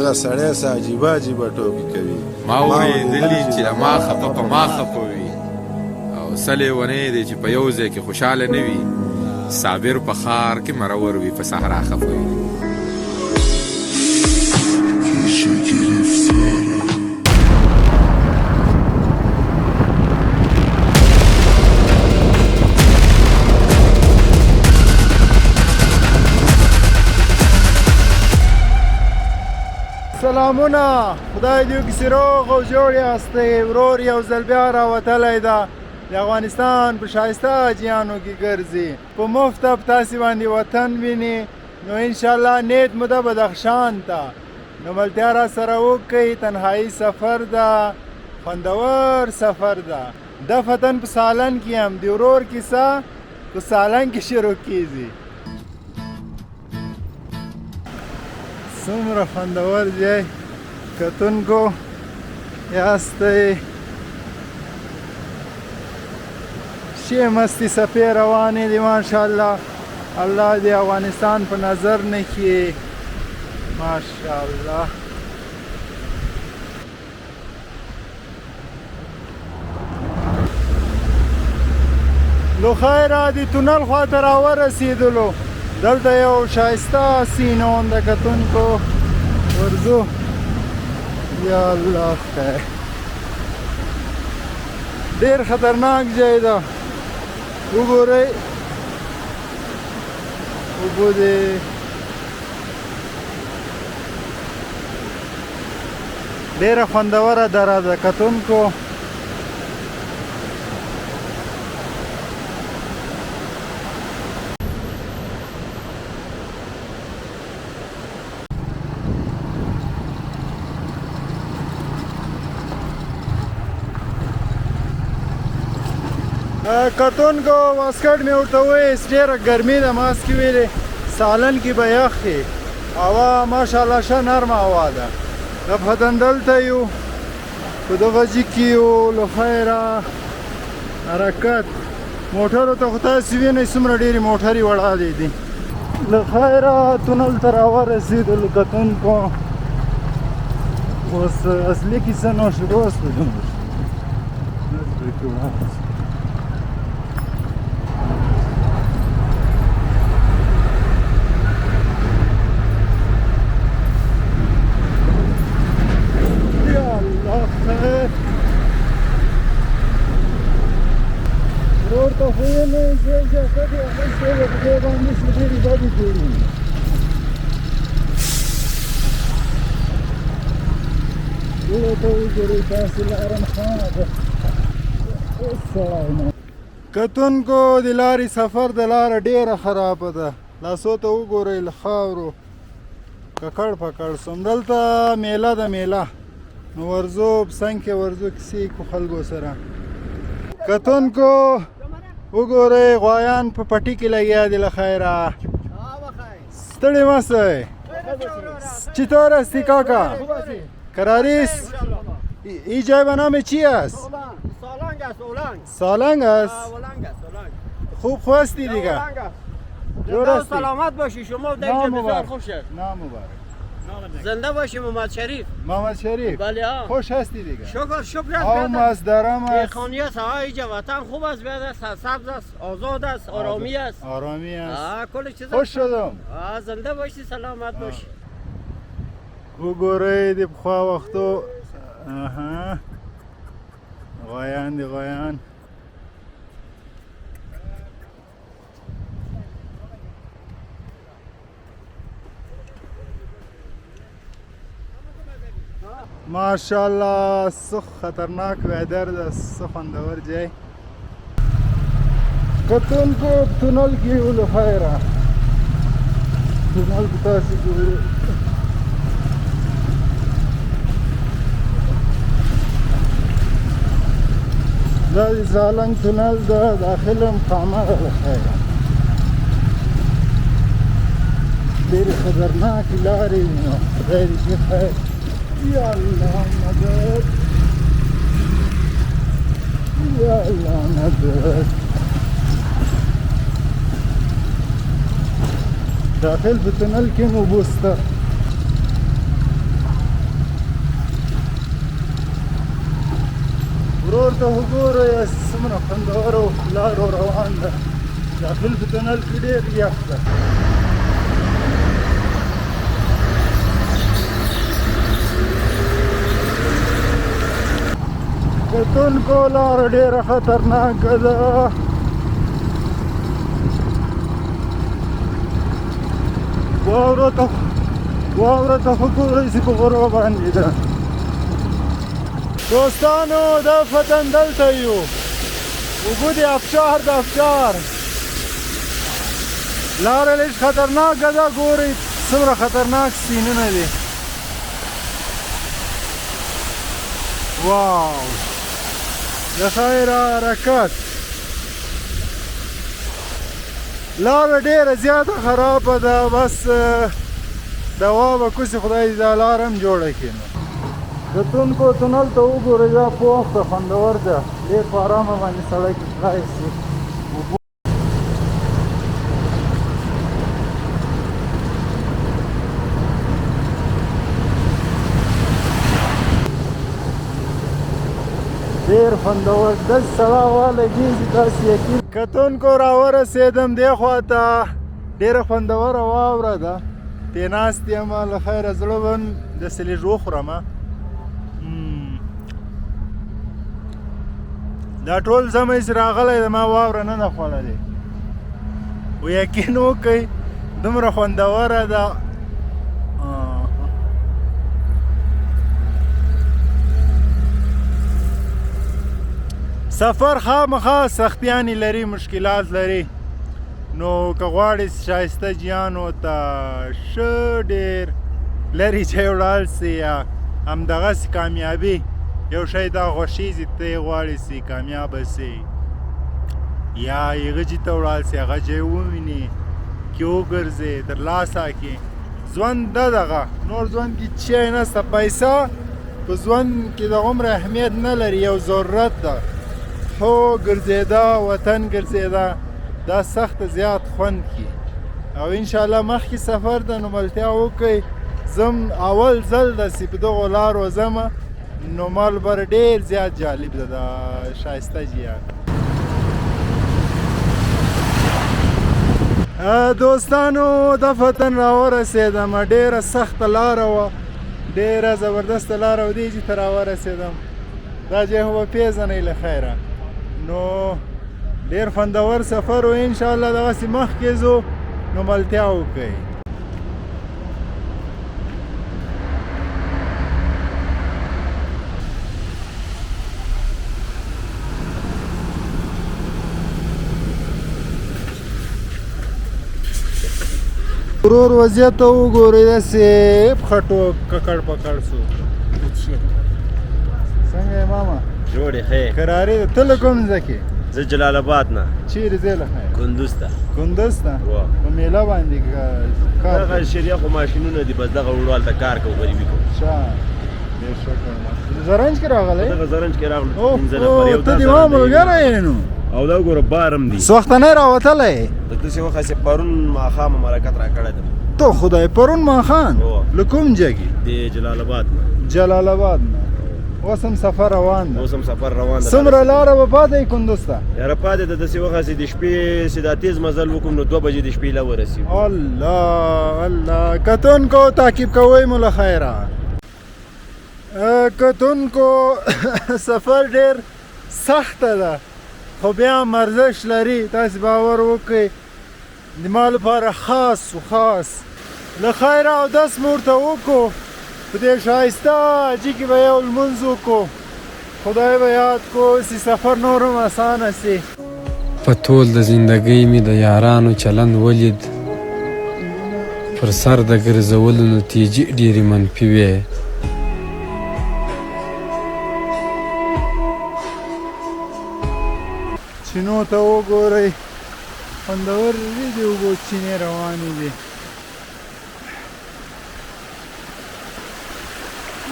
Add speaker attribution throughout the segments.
Speaker 1: کله سړی څه عجیبه عجیبه ټوکې کوي.
Speaker 2: ما اورېدلي چې د ما خفه په ما خفه وي او سلې ونې دی چې په یو ځای کې خوشحاله نه وي. صابر په ښار کې مرور وي په صحرا خفه وي.
Speaker 3: سلامونه، خدای دې وکړي چې روغ او جوړ یاستئ. ورور یو ځل بیا راوتلی ده د افغانستان په ښایسته حاجیانو کې ګرځي. په مفته په تاسې باندې وطن ویني. نو انشاءالله نیت مو ده بدخشان ته. نو ملتیا را سره وکړئ. تنهایي سفر ده، خوندور سفر ده. دفتن په سالن کې هم د ورور کیسه په سالن کې شروع کیږي. څومره خوندور ځای کتونکو یاستئ. ښې مستې څپې روانې دي ماشاءالله. الله دې افغانستان په نظر نه کړي ماشاءالله. نو خیره د تونل خواته راورسېدلو. دلته یو ښایسته سینون د کتونکو ورځو. یا الله خیر، ډېر خطرناک ځای ده. وګورئ اوبه دې ډېره خوندوره دره ده کتونکو. کتونکو واسکټ مې ورته وویست ډېره ګرمي ده. ماسک یې ویلې سالن کې به یخ وي. هوا ماشاءالله ښه نرمه هوا ده. دفتن دلته یو په دغه ځای کې یو له خیره حرکت موټرو ته خو تاسې وینئ څومره ډېرې موټرې وړاندې دي. له خیره تونل ته راورسېدلو کتونکو. اوس اصلي کیسه نو شروع شوه. ورور ته خو یې نه ځای جاکټ یې اخیستی دی. په دې باندې چې ډېرې بدې کړي. ټولو ته وګورئ تاسې لارن خانه ده. اوس سړی نه کتونکو د لارې سفر د لاره ډېره خرابه ده. لاسو ته وګورئ له خاورو ککړ پکړ سوم. دلته میله ده میله. نو ورځو په څنګ کې ورځو کیسې کو خلکو سره. کتونکو وګورئ غوایان په پټي کې لګیا دي. له خیره ستړي مه شئ. چطور هستی کاکا؟ کراریس؟ این جای به نام چی است؟
Speaker 4: سالنگ است.
Speaker 3: سالنگ است؟ خوب هستی دیگه؟ جور هستی؟
Speaker 4: سلامت باشی شما. در اینجا بسیار خوش است.
Speaker 3: نام مبارک.
Speaker 4: زنده باشی. محمد شریف.
Speaker 3: محمد شریف؟
Speaker 4: بله ها.
Speaker 3: خوش هستی دیگه؟
Speaker 4: شکر
Speaker 3: آم است، درم است.
Speaker 4: خانی است. اینجا وطن خوب است. بیاد است. سبز است. آزاد است. آرامی است.
Speaker 3: آرامی است.
Speaker 4: کل چیز
Speaker 3: خوش شدم.
Speaker 4: زنده باشی. سلامت باشی.
Speaker 3: وګورئ د پخوا وختو غوایان دي غوایان. ماشاءالله څه خطرناک ویدر ده. څه خوندور ځای. کتونکو تونل کې یو له خیره تونل کې تاسې ګورئ. دا د سالنګ تونل ده. داخل هم خامه ده له خیره. ډېرې خطرناکې لارې دي. نو خدای دې چې خیر. یا الله مدد، یا الله مدد. داخل په تونل کې مو بوسته. ورور ته وګورئ څومره خوندوره لارو روان ده داخل په تونل کې ډېر یخ ده کتونکو لاره ډېره خطرناکه ده واوره ته وګورئ چې په غرو باندې ده دوستانو دا فتن دلته یو اوبه د افشار د افشار لاره لږ خطرناکه ده ګورئ څومره خطرناک سینونه دي واو د خیر حرکت لاره ډېره زیاته خرابه ده بس دوا به کوسې خدای دا لاره هم جوړه کړي نو کتونکو تونل ته وګورئ دا پوخ ده خوندور ده ډېر په ارامه باندې سړی تللی شي ډېر خوندور داسې سړه هوا لګېږي داسې یقین کتونکو راورسېدم دې خوا ته ډېره خوندوره واوره ده پې ناست یم له خیره زړه به داسې لږ وخورم دا ټول زمی چې راغلی د ما واوره نه ده خوړلې و یقین وکئ دومره خوندوره ده سفر خامخا سختیانی لري مشکلات لري نو که غواړئ ښایسته جیانو ته ښه ډېر لرې ځای ولاړ سئ یا همدغسې کامیابي یو شی دا خوښیږي ته یې غواړئ سئ کامیابه سئ یا هغه ځای ته ولاړ سئ هغه ځای ووینئ کې وګرځئ ترلاسه کړئ ژوند ده دغه نور ژوند کې شی نشته پیسه په ژوند کې د عمره اهمیت نه لري یو ضرورت ده خو ګرځېده وطن ګرځېده دا سخت زیات خوند کی او انشاءالله مخکې سفر ده نو ملتیا وکئ زم اول ځل داسې په دغو لارو ځمه نو مال بر ډېر زیات جالب ده دا ښایسته جیان دوستانو دفتن راورسېدم ډېره سخته لاره وه ډېره زبردسته لاره و دې چې ته راورسېدم دا ځای خو به پېژنئ له خیره نو ډېر خوندور سفر و انشاءالله دغسې مخکې ځو نو ملتیا وکئ ورور وضعیت ته وګورئ داسې پښټو ککړ پکړ سو څنګه یې ماما
Speaker 1: جوړ یې ښه
Speaker 3: کراري ده ته له کوم ځای کې
Speaker 1: زه جلال آباد نه
Speaker 3: چیرې ځې له خیر
Speaker 1: کندوز ته
Speaker 3: کندوز ته په میله باندې کار
Speaker 1: دغه شریعه خو ماشینونه دي بس دغه وړو هلته کار کوو غریبي کوو
Speaker 3: ښه ډېر شکر زرنج کې راغلی
Speaker 1: دغه زرنج کې راغلو
Speaker 3: اوه ته دې ما ملګری یې نو
Speaker 1: او دا وګوره بارم دي
Speaker 3: څه وخته نه راوتلی
Speaker 1: د داسې وخت هسې پرون ماښام مرکت راکړی ده
Speaker 3: تو خدای پرون ماښام له کوم ځای کې
Speaker 1: د جلال آباد نه
Speaker 3: جلال آباد نه اوس هم سفر روان ده
Speaker 1: اوس هم سفر روان ده
Speaker 3: څومره لاره به پاتې کندوز ته
Speaker 1: یاره پاتې ده داسې وخت هسې د شپې چې دا تیز مزل وکړو نو 2 بجې د شپې له ورسېږو
Speaker 3: الله الله کتونکو تعقیب کوئ مو له خیره کتونکو سفر ډېر سخته ده خو بیا هم ارزش لري تاسې باور وکړئ د ما لپاره خاص و خاص له خیره اودس مو ورته وکړو په دې ښایسته حاجي کې به یو لمونځ وکړو خدای به یاد کو چې سفر نور هم اسانه سي
Speaker 5: په ټول د زندګۍ مې د یارانو چلند ولید پر سر د ګرځولو نتیجې ډېرې منفي وې
Speaker 3: چینو ته وګورئ خوندورې دي اوبو چینې روانې دي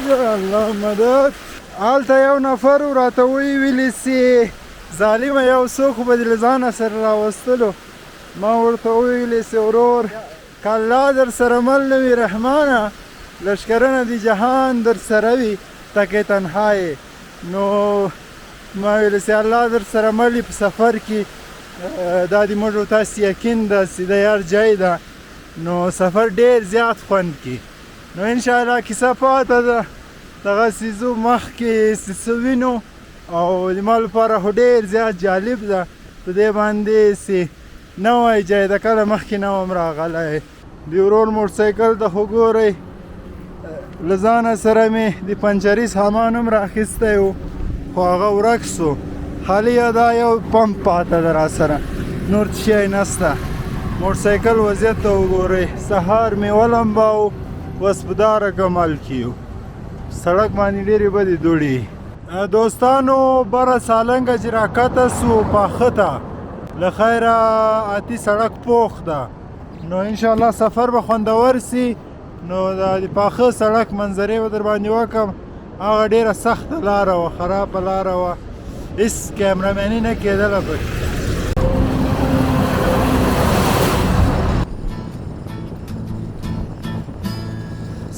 Speaker 3: یا الله مدد هلته یو نفر و راته ویلي چې ظالمه یو څوک به دې له ځانه سره راوستلو ما ورته وویلې چې ورور که الله در سره مل نه وي رحمانه لښکرونه د جهان در سره وي تکې تنها یې نو ما ویل چې الله در سره مل وي په سفر کې دا د موږ او تاسې یقین ده چې د یار ځای ده نو سفر ډېر زیات خوند کوي نو انشاءالله کیسه پاته ده دغسې ځو مخکې څه وینو او د ما لپاره خو ډېر زیات جالب ده په دې باندې چې نوی ځای ده کله مخکې نه وم راغلی د ورور موټرسایکل ته خو ګورئ له ځانه سره مې د پنچري سامان هم راخیستی و خو هغه ورک سو خالي دا یو پمپ پاته ده را سره نور څه شی نسته موټرسایکل وضعیت ته وګورئ سهار مې ولمباو اوس په دا رقم حل کیو سړک باندې ډېرې بدې دوړې دوستانو بره سالنګه چې راکته سو پاخه ته له خیره اتي سړک پوخ ده نو انشاءالله سفر به خوندور سي نو د پاخه سړک منظرې به در باندې وکړم هغه ډېره سخته لاره وه خرابه لاره وه هېڅ کیمرامیني نه کېدله پکې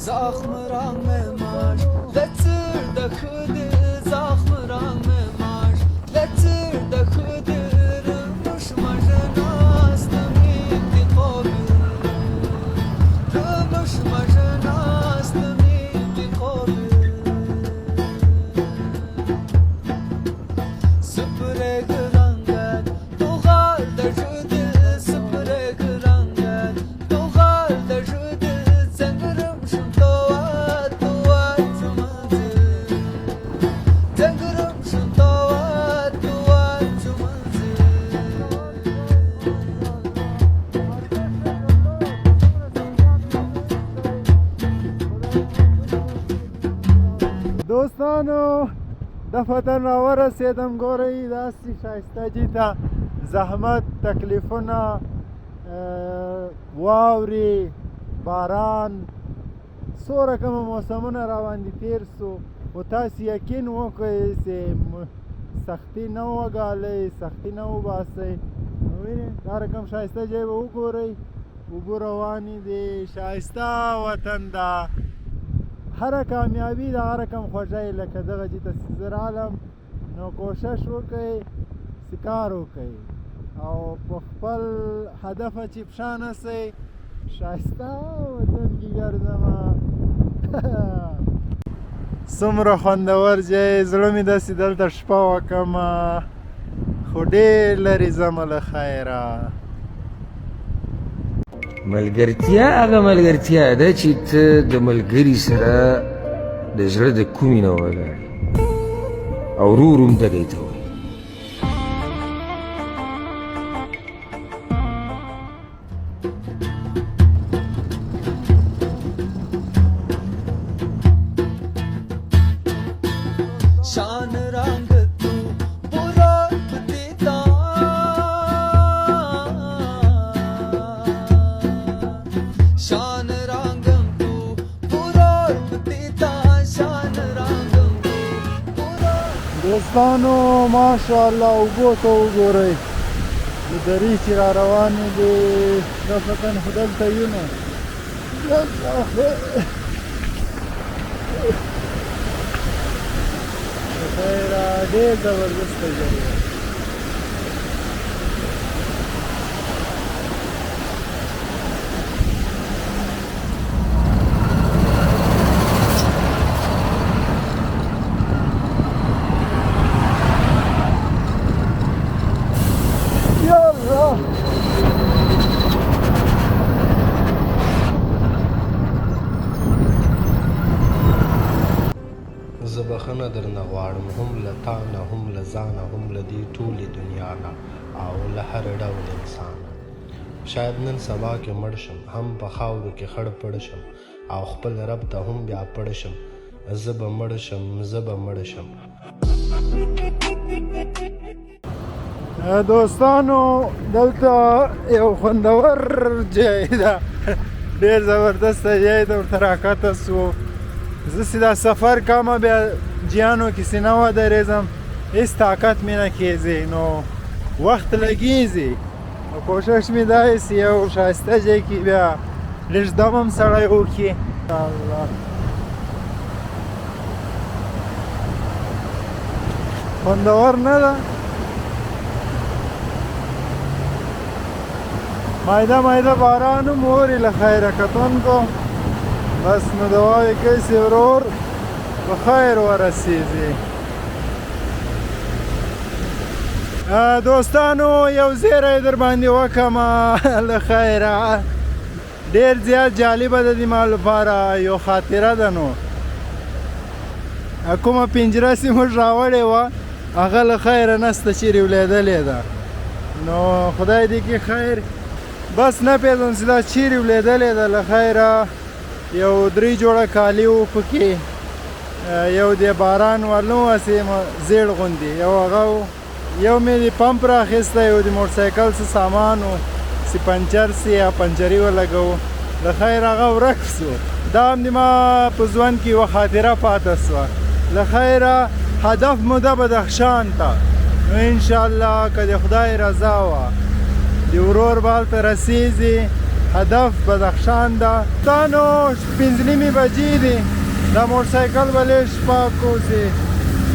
Speaker 6: زخم رنگ ماش لتر د خود زخم رنگ ماش لتر د خود رمش مجناست میتی قابل رمش مجناست میتی قابل سپرگ رنگت تو غال در شد سپرگ رنگت تو غال در شد زنگرم شد
Speaker 3: دوستانو دفتن راورسېدم ګورئ داسې ښایسته جي ته زحمت تکلیفونه واورې باران څو رقمه موسمونه راباندې تېر سو خو تاسې یقین وکړئ چې سختي نه وګالئ سختي نه وباسئ نو وینئ دا رقم ښایسته ځای به وګورئ اوبه روانې دي ښایسته وطن ده هره کامیابي د هغه رقم خوږی لکه دغه چې ته زه رالم نو کوشش وکئ چې کار وکئ او په خپل هدفه چې پښه نسئ ښایسته وطن کې ګرځمه څومره خوندور ځای زړه مې داسې دلته شپه وکړمه خو ډېر لرې ځمه له خیره
Speaker 7: ملګرتیا هغه ملګرتیا ده چې ته د ملګري سره د زړه د کومې نه ولاړې او ورو ورو همدغې ته وایي
Speaker 6: شان رنگ تو برا دیتا شان رنگم تو برا دیتا شان رنگم تو برا
Speaker 3: دوستانو ماشاءالله اوبو ته وګورئ د درې چې را روانې دي دا فتن خو دلته یو نو خیره ډېر زبردسته ځای دی
Speaker 8: زه بخښنه درنه غواړم هم له تا نه هم له ځانه هم له دې ټولې دنیا نه او له هر ډول انسانه شاید نن سبا کې مړ شم هم په خاورو کې خړ پړ شم او خپل رب ته هم بیا پړ شم زه به مړ شم زه به مړ شم
Speaker 3: دوستانو دلته یو خوندور ځای ده ډېر زبردسته ځای ده ورته راکښته سو زه چې دا سفر کومه بیا جیانو کې چې نه ودرېږم هېڅ طاقت مې نه کېږي نو وخت لګېږي نو کوشش مې دا دی چې یو ښایسته ځای کې بیا لږ دم هم سړی وکړي خوندور نه ده مایده مایده باران هم اوري له خیره کتونکو بس نو دعا یې کوي چې ورور په خیر ورسېږي. دوستانو یو زیری در باندې وکړم له خیره ډېر زیات جالبه ده د ما لپاره یو خاطره ده. نو کومه پنجره چې موږ راوړې وه هغه له خیره نسته چیرې ولیدلې ده. نو خدای دې کې خیر بس نه پېژنم چې دا چیرې ولیدلې ده. له خیره یو 3 جوړه کالي وو پکې یو د باران ورنو هسې زیړ غوندې یو هغه یو مې د پمپ راخیسته یو د موټرسایکل څه سامان و چې پنچر سي یا پنچري ولګوو. له خیر هغه ورک سو. دا هم د ما په ژوند کې یوه خاطره پاته سوه. له خیره هدف مو ده بدخشان ته. نو انشاءالله که د خدای رضا وه د ورور به هلته رسېږي. هدف بدخشان ده. دا نو 5:30 بجې دي. دا موټرسایکل به لږ پاک کړو چې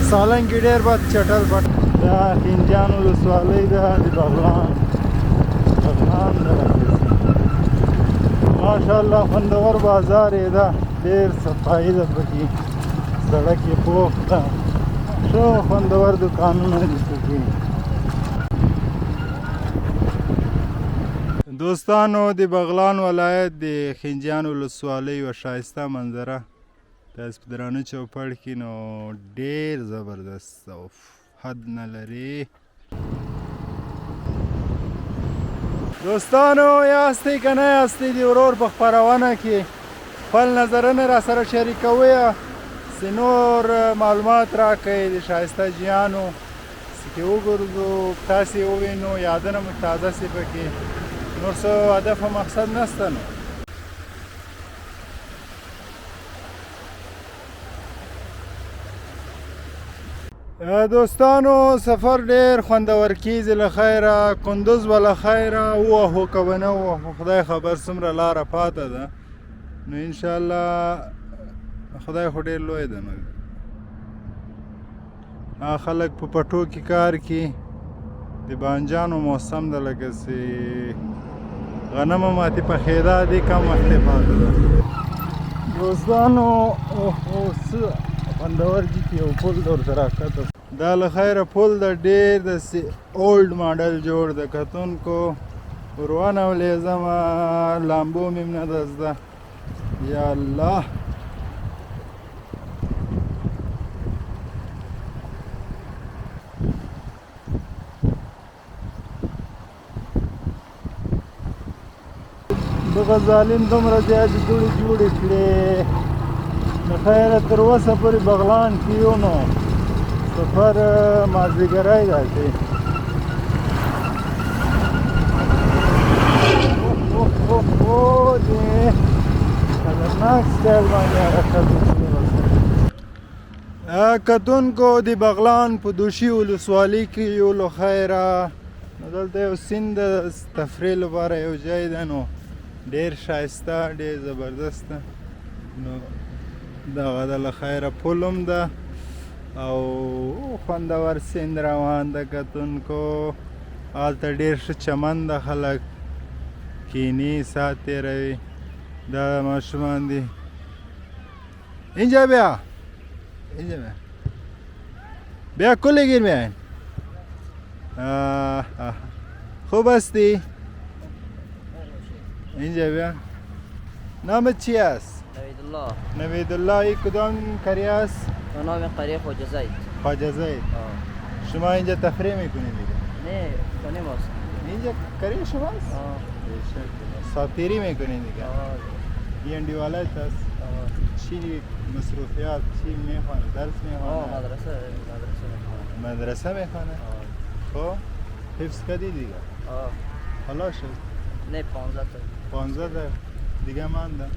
Speaker 3: سالنګ کې ډېر بد چټل پټ. دا خنجان ولسوالۍ ده د بغلان ده. ماشاءالله خوندور بازار یې ده. ډېر صفایي ده پکې. سړک یې پوخ ده. ښه خوندور دوکانونه دي پکې. دوستانو د بغلان ولایت د خنجان ولسوالۍ یوه ښایسته منظره تاسې په درانه چوپړ کې نو ډېر زبردست او حد نه لري. دوستانو یاستئ که نه یاستئ د ورور په خپرونه کې خپل نظرونه را سره شریکوئ چې نور معلومات راکئ د ښایسته جیانو چې وګرځو تاسې ووینو یادونه مو تازه سي پکې نور څه هدف او مقصد نشته. نو دوستانو سفر ډېر خوندور کیږي. له خیره کندوز به له خیره ووهو که به نه ووهو خدای خبر څومره لاره پاته ده. نو انشاءالله خدای خو ډېر لوی ده. نو خلک په پټو کې کار کوي. د بانجانو موسم ده لکه چې غنم ماتې پخېده دې کم وخت یې پاته ده. دوستانو څه خوندور دي چې یو پل د ورته راښکته. دا له خیره پل ده ډېر داسې اولډ ماډل جوړ ده. کتونکو ور ونولېږمه لامبو مې نه ده زده. یا الله دغه ظالم دومره زیاتې دوړې جوړې کړې. د خیره تر اوسه پورې بغلان کې یو نو سفر مازدیګری راشي. دې خطرناک سټایل باندې حرکت وکړي. کتونکو د بغلان په دوشي ولسوالۍ کې یو له خیره نو دلته یو سیند د تفریح لپاره یو ځای ده. نو ډېر ښایسته ډېر زبردست ده. نو دغه د له خیره پل هم ده او خوندور سیند روان ده. کتونکو هلته ډېر ښه چمن ده. خلک کینی ساعت تېروي. دا ماشومان دي. اینجا بیا اینجا بیا کلی گیر بیاین. خوب هستی؟ اینجا بیا. نامت چی است؟
Speaker 9: نویدالله.
Speaker 3: نویدالله. این کدام قریه است؟
Speaker 9: نام قریه خواجه زید.
Speaker 3: خواجه زید. شما اینجا تفریح میکنید دیگه؟
Speaker 9: نه خانه ماست.
Speaker 3: اینجا قریه شماست؟ ساتیری میکنید دیگه؟ این دیوالت است. چی مصروفیات چی میخوانه؟ درس میخوانه؟ مدرسه میخوانه؟ خب حفظ کردی دیگه؟ حالا شد؟
Speaker 9: نه 15 تا.
Speaker 3: 15 تا دیگه مانده؟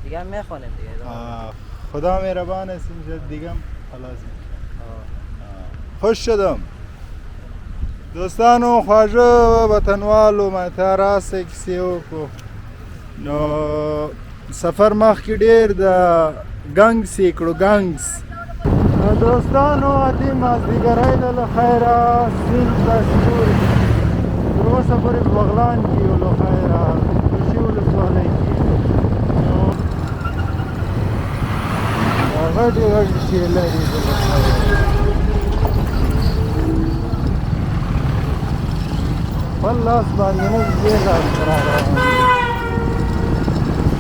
Speaker 9: دیگه هم میخوانیم دیگه.
Speaker 3: خدا مهربان است اینجا دیگه هم خلاص. خوش شدم. دوستانو خواږه وطنوالو ما ته راسئ کیسې وکړو. نو سفر مخکې ډېر د ګنګس یې کړو ګنګس. دوستانو ادي مازدیګری ده له خیره سیند داسې ګوري تر اوسه پورې په بغلان کې یو له خیره خوشي ولسوالۍ کې نو دا غټې غټې شیله دي ده له خیره خپل لاس باندې موږ دې لاس را روان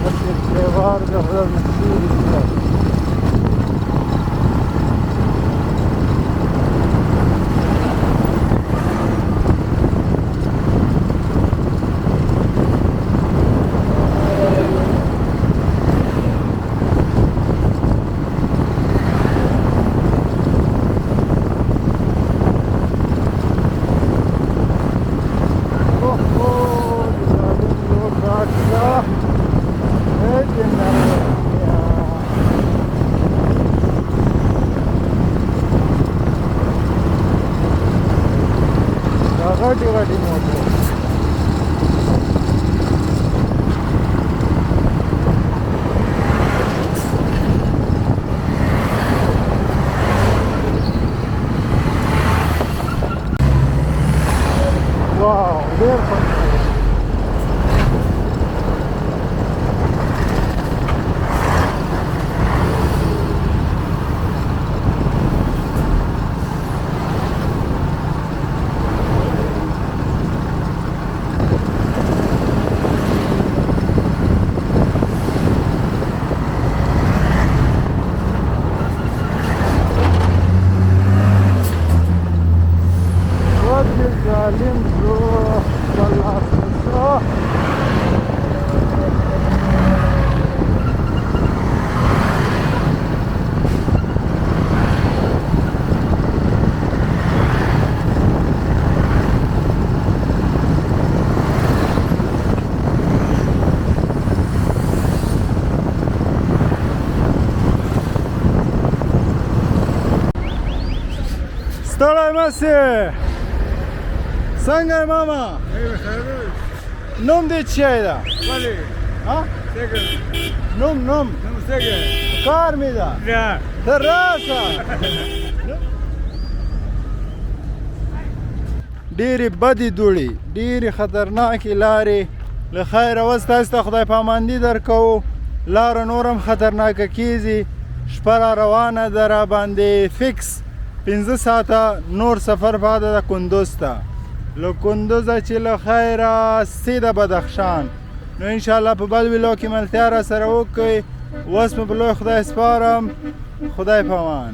Speaker 3: داسې تیوار د خدای سوري ده غټي غټي موټر واو ډېر خوند کوي ظالم شو والله شو ستړی مه سې څنګه یې ماما نوم دې څه شی ده نوم کار مې ده ته راسه ډېرې بدې دوړې ډېرې خطرناکې لارې له خیره اوس تاسو ته خدای پاماندي درکوو لاره نور هم خطرناکه کیږي شپه را روانه ده را باندې فکس 15 ساعته نور سفر پاته ده کندوز ته له کندوزه چې له خیره سیده بدخشان نو انشاءالله په بل ویلو کې ملتیا را سره وکړئ اوس مې په لوی خدای سپارم خدای پامان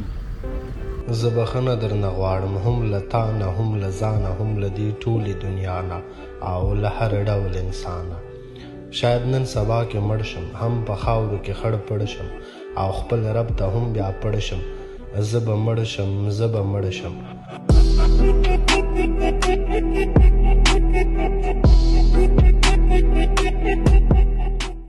Speaker 8: زه بخښنه درنه غواړم هم له تا نه هم له ځانه هم له دې ټولې دنیا نه او له هر ډول انسانه شاید نن سبا کې مړ شم هم په خاورو کې خړ پړ شم او خپل رب ته هم بیا پړ شم زه به مړ شم زه به مړ شم
Speaker 6: Thank you.